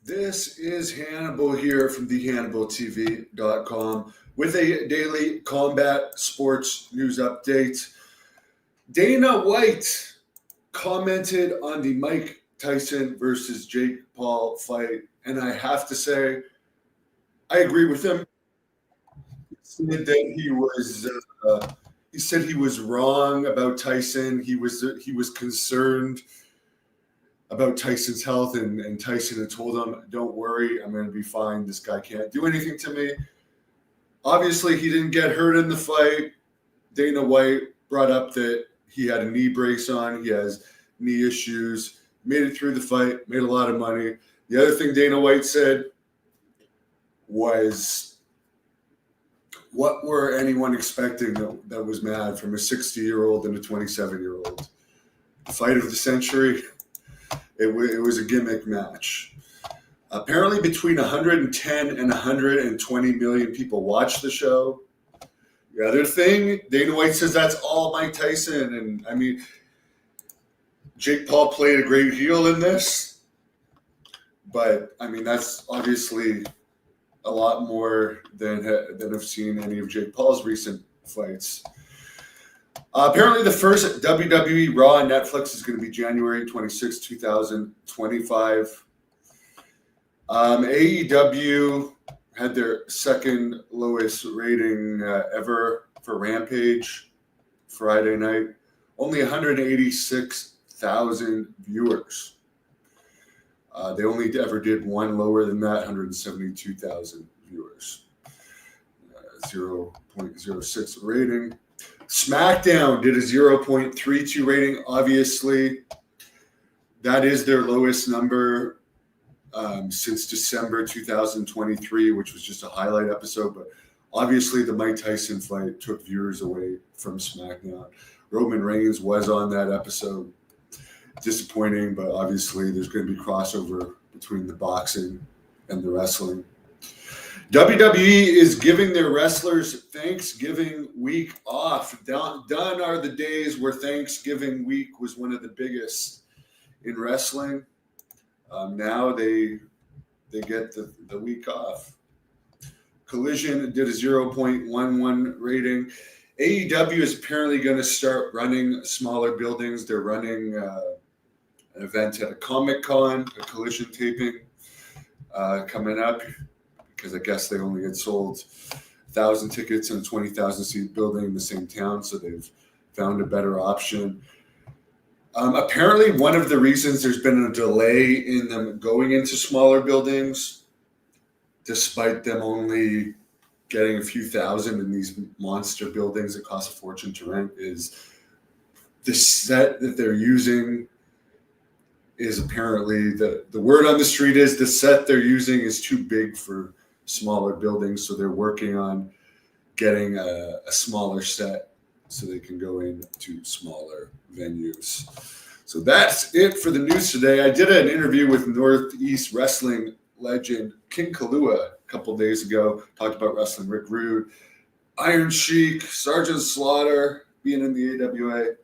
This is Hannibal here from thehannibaltv.com with a daily combat sports news update. Dana White commented on the Mike Tyson versus Jake Paul fight, and I have to say, I agree with him. He said that he said he was wrong about Tyson. He was concerned about Tyson's health, and Tyson had told him, "Don't worry, I'm going to be fine. This guy can't do anything to me." Obviously, he didn't get hurt in the fight. Dana White brought up that he had a knee brace on. He has knee issues. Made it through the fight, made a lot of money. The other thing Dana White said was, what were anyone expecting that was mad from a 60-year-old and a 27-year-old? The fight of the century. It was a gimmick match. Apparently, between 110 and 120 million people watched the show. The other thing, Dana White says that's all Mike Tyson. And I mean, Jake Paul played a great heel in this. But I mean, that's obviously a lot more than I've seen any of Jake Paul's recent fights. Apparently, the first WWE Raw on Netflix is going to be January 26, 2025. AEW had their second lowest rating ever for Rampage Friday night. Only 186,000 viewers. They only ever did one lower than that, 172,000 viewers. 0.06 rating. SmackDown did a 0.32 rating. Obviously, that is their lowest number since December 2023, which was just a highlight episode. But obviously, the Mike Tyson fight took viewers away from SmackDown. Roman Reigns was on that episode. Disappointing, but obviously there's going to be crossover between the boxing and the wrestling. WWE is giving their wrestlers Thanksgiving week off. Done are the days where Thanksgiving week was one of the biggest in wrestling. Now they get the week off. Collision did a 0.11 rating. AEW is apparently going to start running smaller buildings. They're running an event at a Comic-Con, a Collision taping coming up, because I guess they only had sold 1,000 tickets in a 20,000 seat building in the same town, so they've found a better option. Apparently, one of the reasons there's been a delay in them going into smaller buildings, despite them only getting a few thousand in these monster buildings that cost a fortune to rent, is the set that they're using is apparently, the word on the street is the set they're using is too big for smaller buildings, so they're working on getting a smaller set so they can go into smaller venues. So that's it for the news today. I did an interview with Northeast Wrestling legend King Kalua a couple days ago. Talked about wrestling. Rick Rude, Iron Sheik, Sergeant Slaughter being in the AWA.